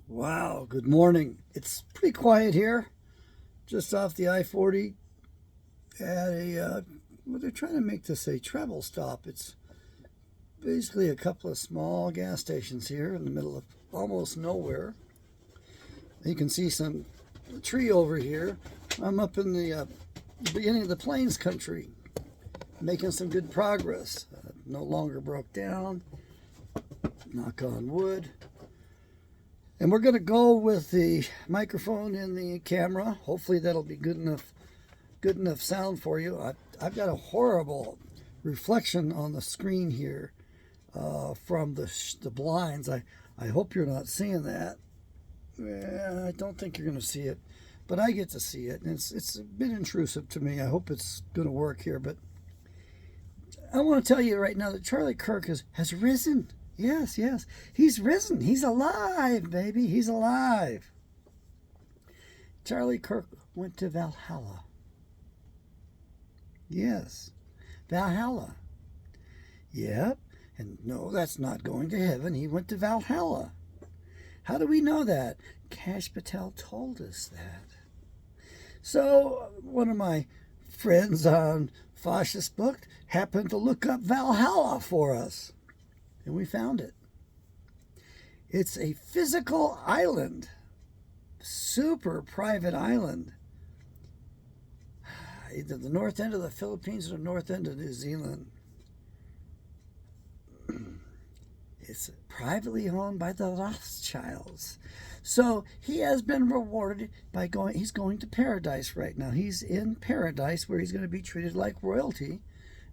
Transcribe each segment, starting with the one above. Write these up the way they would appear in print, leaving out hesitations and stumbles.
Wow, good morning. It's pretty quiet here, just off the I-40 at well, they're trying to make this a travel stop. It's basically a couple of small gas stations here in the middle of almost nowhere. You can see some tree over here. I'm up in the beginning of the plains country, making some good progress. No longer broke down, knock on wood. And we're going to go with the microphone and the camera. Hopefully that'll be good enough sound for you. I've got a horrible reflection on the screen here from the blinds. I hope you're not seeing that. I don't think you're going to see it, but I get to see it, and it's a bit intrusive to me. I hope it's going to work here, but I want to tell you right now that Charlie Kirk has risen. Yes, he's risen. He's alive, baby. He's alive. Charlie Kirk went to Valhalla. Yes, Valhalla. Yep, and no, that's not going to heaven. He went to Valhalla. How do we know that? Cash Patel told us that. So one of my friends on Fascist Book happened to look up Valhalla for us, and we found it. It's a physical island, super private island, either the north end of the Philippines or the north end of New Zealand. It's privately owned by the Rothschilds. So he has been rewarded by he's going to paradise right now. He's in paradise where he's going to be treated like royalty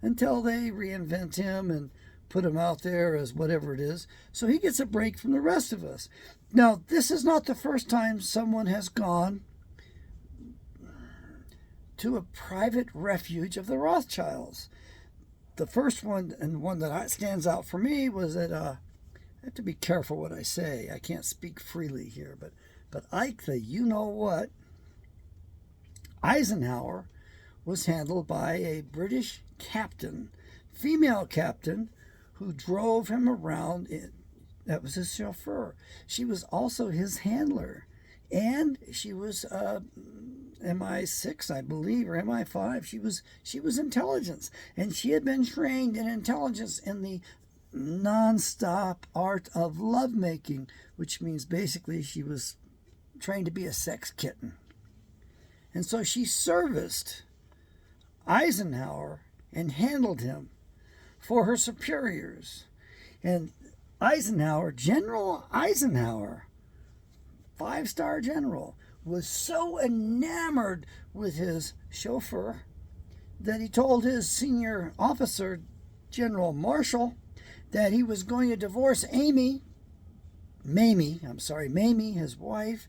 until they reinvent him and put him out there as whatever it is. So he gets a break from the rest of us. Now, this is not the first time someone has gone to a private refuge of the Rothschilds. The first one, and one that stands out for me, was at I have to be careful what I say. I can't speak freely here, but Ike, the you-know-what, Eisenhower, was handled by a British captain, female captain, who drove him around. That was his chauffeur. She was also his handler, and she was MI6, I believe, or MI5. She was intelligence, and she had been trained in intelligence in the non-stop art of lovemaking, which means basically she was trained to be a sex kitten. And so she serviced Eisenhower and handled him for her superiors. And Eisenhower, General Eisenhower, 5-star general, was so enamored with his chauffeur that he told his senior officer, General Marshall, that he was going to divorce Mamie, his wife,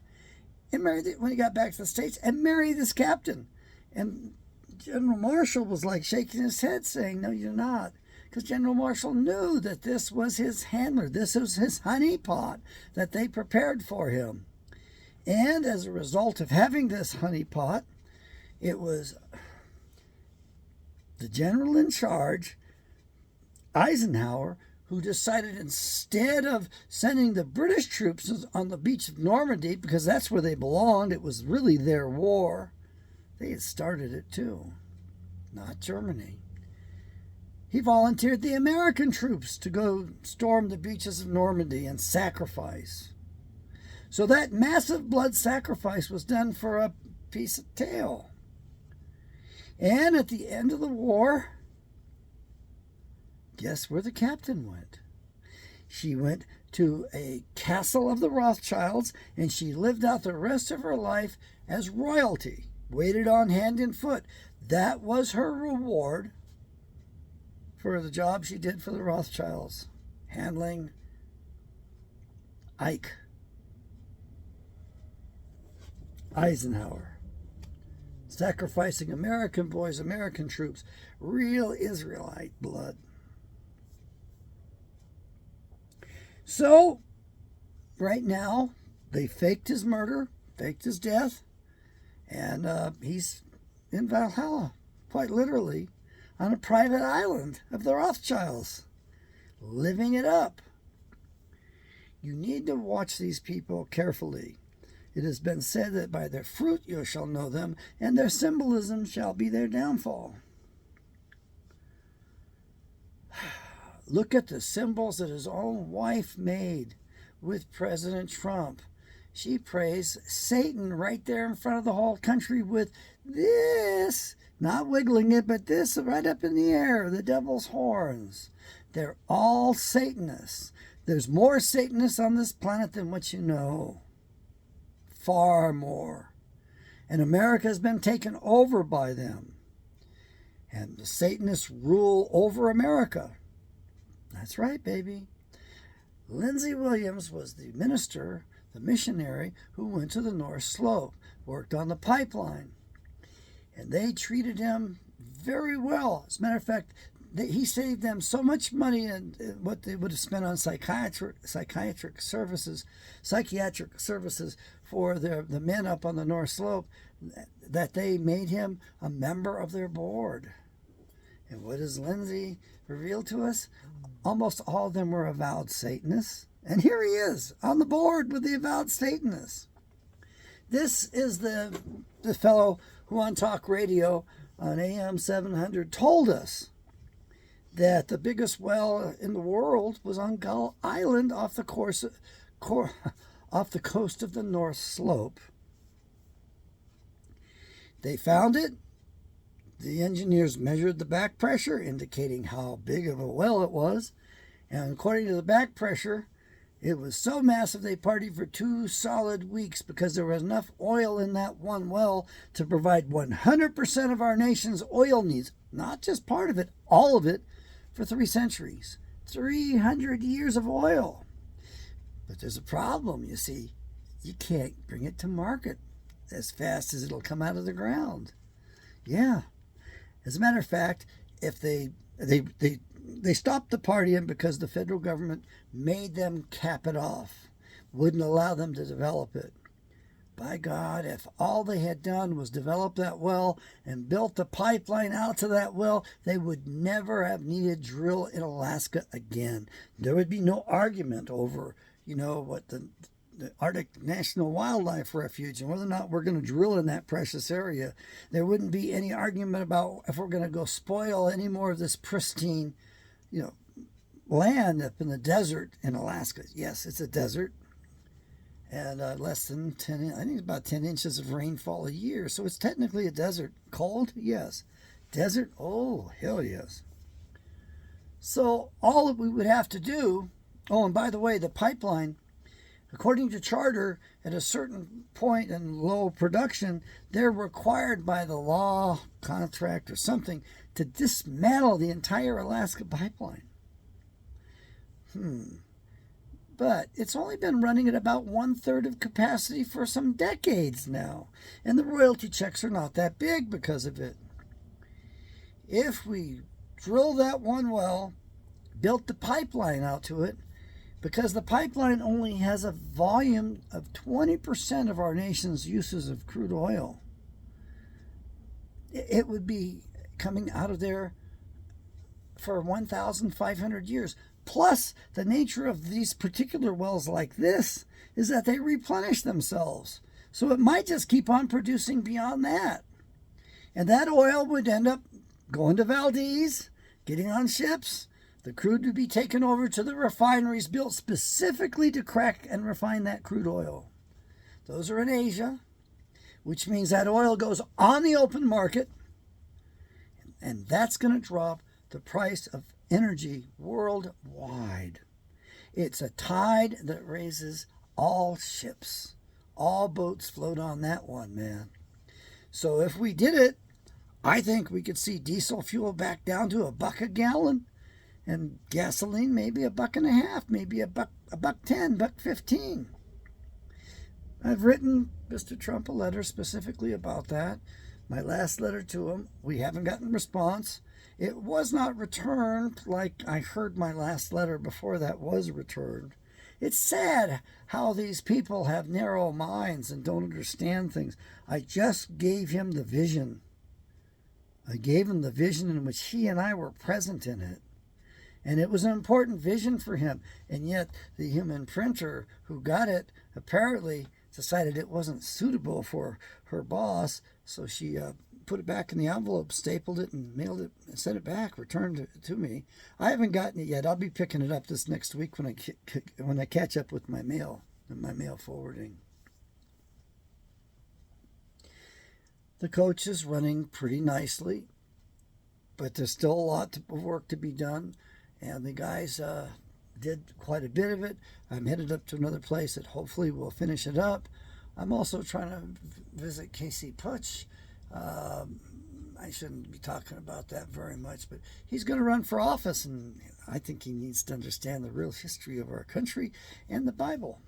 and when he got back to the States, and marry this captain. And General Marshall was like shaking his head saying, no, you're not. Because General Marshall knew that this was his handler. This was his honeypot that they prepared for him. And as a result of having this honeypot, it was the general in charge, Eisenhower, who decided, instead of sending the British troops on the beach of Normandy, because that's where they belonged, it was really their war. They had started it too, not Germany. He volunteered the American troops to go storm the beaches of Normandy and sacrifice. So that massive blood sacrifice was done for a piece of tail. And at the end of the war, guess where the captain went? She went to a castle of the Rothschilds, and she lived out the rest of her life as royalty, waited on hand and foot. That was her reward for the job she did for the Rothschilds, handling Ike Eisenhower, sacrificing American boys, American troops, real Israelite blood. So, right now, they faked his murder, faked his death, and he's in Valhalla, quite literally, on a private island of the Rothschilds, living it up. You need to watch these people carefully. It has been said that by their fruit you shall know them, and their symbolism shall be their downfall. Look at the symbols that his own wife made with President Trump. She praised Satan right there in front of the whole country with this, not wiggling it, but this right up in the air, the devil's horns. They're all Satanists. There's more Satanists on this planet than what you know. Far more. And America has been taken over by them. And the Satanists rule over America. That's right, baby. Lindsey Williams was the minister, the missionary, who went to the North Slope, worked on the pipeline. And they treated him very well. As a matter of fact, he saved them so much money and what they would have spent on psychiatric services for the men up on the North Slope, that they made him a member of their board. And what does Lindsey reveal to us? Almost all of them were avowed Satanists. And here he is on the board with the avowed Satanists. This is the fellow who on talk radio on AM 700 told us that the biggest well in the world was on Gull Island off the coast of the North Slope. They found it. The engineers measured the back pressure, indicating how big of a well it was. And according to the back pressure, it was so massive they partied for 2 solid weeks because there was enough oil in that one well to provide 100% of our nation's oil needs. Not just part of it, all of it, for 3 centuries. 300 years of oil. But there's a problem, you see. You can't bring it to market as fast as it'll come out of the ground. Yeah. As a matter of fact, if they stopped the partying because the federal government made them cap it off, wouldn't allow them to develop it. By God, if all they had done was develop that well and built the pipeline out to that well, they would never have needed drill in Alaska again. There would be no argument over, what the Arctic National Wildlife Refuge and whether or not we're going to drill in that precious area. There wouldn't be any argument about if we're going to go spoil any more of this pristine, land up in the desert in Alaska. Yes, it's a desert. And less than 10, I think it's about 10 inches of rainfall a year. So it's technically a desert. Cold? Yes. Desert? Oh, hell yes. So all that we would have to do, and by the way, the pipeline, according to charter, at a certain point in low production, they're required by the law, contract, or something to dismantle the entire Alaska pipeline. But it's only been running at about 1/3 of capacity for some decades now, and the royalty checks are not that big because of it. If we drill that one well, built the pipeline out to it, because the pipeline only has a volume of 20% of our nation's uses of crude oil, it would be coming out of there for 1,500 years. Plus, the nature of these particular wells like this is that they replenish themselves. So it might just keep on producing beyond that. And that oil would end up going to Valdez, getting on ships. The crude would be taken over to the refineries built specifically to crack and refine that crude oil. Those are in Asia, which means that oil goes on the open market, and that's going to drop the price of energy worldwide. It's a tide that raises all ships. All boats float on that one, man. So if we did it, I think we could see diesel fuel back down to $1 a gallon, and gasoline maybe $1.50, maybe $1.10, $1.15. I've written Mr. Trump a letter specifically about that. My last letter to him, we haven't gotten a response. It was not returned like I heard my last letter before that was returned. It's sad how these people have narrow minds and don't understand things. I just gave him the vision. I gave him the vision in which he and I were present in it. And it was an important vision for him. And yet the human printer who got it apparently decided it wasn't suitable for her boss. So she put it back in the envelope, stapled it, and mailed it, and sent it back, returned it to me. I haven't gotten it yet. I'll be picking it up this next week when I catch up with my mail and my mail forwarding. The coach is running pretty nicely, but there's still a lot of work to be done, and the guys did quite a bit of it. I'm headed up to another place that hopefully will finish it up. I'm also trying to visit Casey Putsch. I shouldn't be talking about that very much, but he's going to run for office, and I think he needs to understand the real history of our country and the Bible.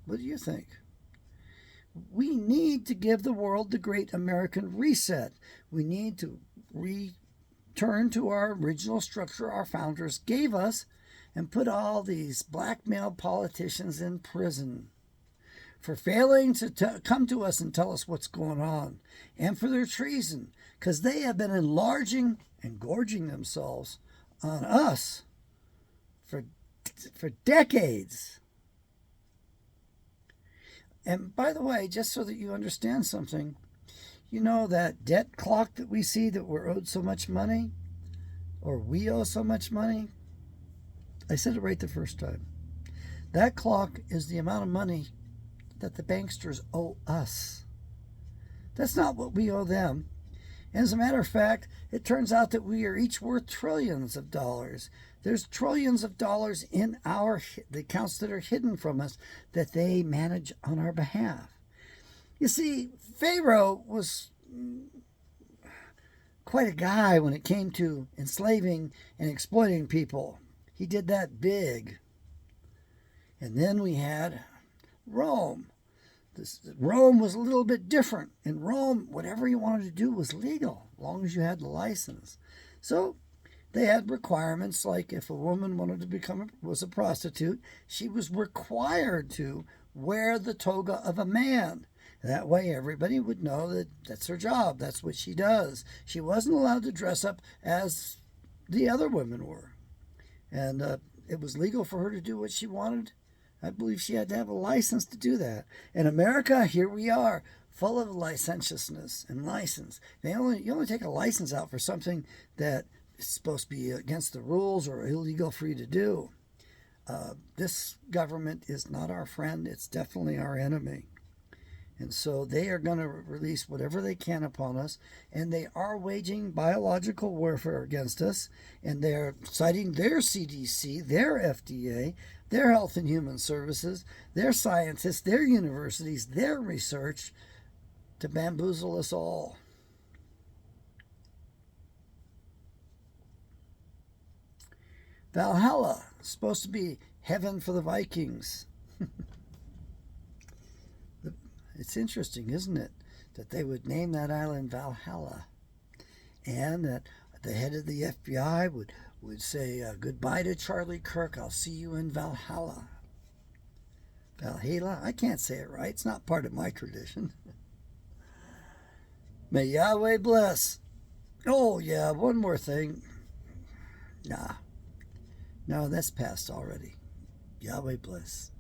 What do you think? We need to give the world the great American reset. We need to return to our original structure our founders gave us and put all these blackmail politicians in prison for failing to come to us and tell us what's going on, and for their treason, because they have been enlarging and gorging themselves on us for decades. And by the way, just so that you understand something, you know that debt clock that we see that we're owed so much money, or we owe so much money? I said it right the first time. That clock is the amount of money that the banksters owe us. That's not what we owe them. And as a matter of fact, it turns out that we are each worth trillions of dollars. There's trillions of dollars in the accounts that are hidden from us that they manage on our behalf. You see, Pharaoh was quite a guy when it came to enslaving and exploiting people. He did that big. And then we had Rome. Rome was a little bit different. In Rome, whatever you wanted to do was legal, as long as you had the license. So they had requirements like if a woman wanted to was a prostitute, she was required to wear the toga of a man. That way everybody would know that that's her job. That's what she does. She wasn't allowed to dress up as the other women were. And it was legal for her to do what she wanted. I believe she had to have a license to do that. In America, here we are, full of licentiousness and license. You only take a license out for something that is supposed to be against the rules or illegal for you to do. This government is not our friend. It's definitely our enemy. And so they are going to release whatever they can upon us, and they are waging biological warfare against us, and they're citing their CDC, their FDA, their Health and Human Services, their scientists, their universities, their research to bamboozle us all. Valhalla is supposed to be heaven for the Vikings. It's interesting, isn't it, that they would name that island Valhalla, and that the head of the FBI would say goodbye to Charlie Kirk. I'll see you in Valhalla. Valhalla? I can't say it right. It's not part of my tradition. May Yahweh bless. Oh, yeah, one more thing. No, that's passed already. Yahweh bless.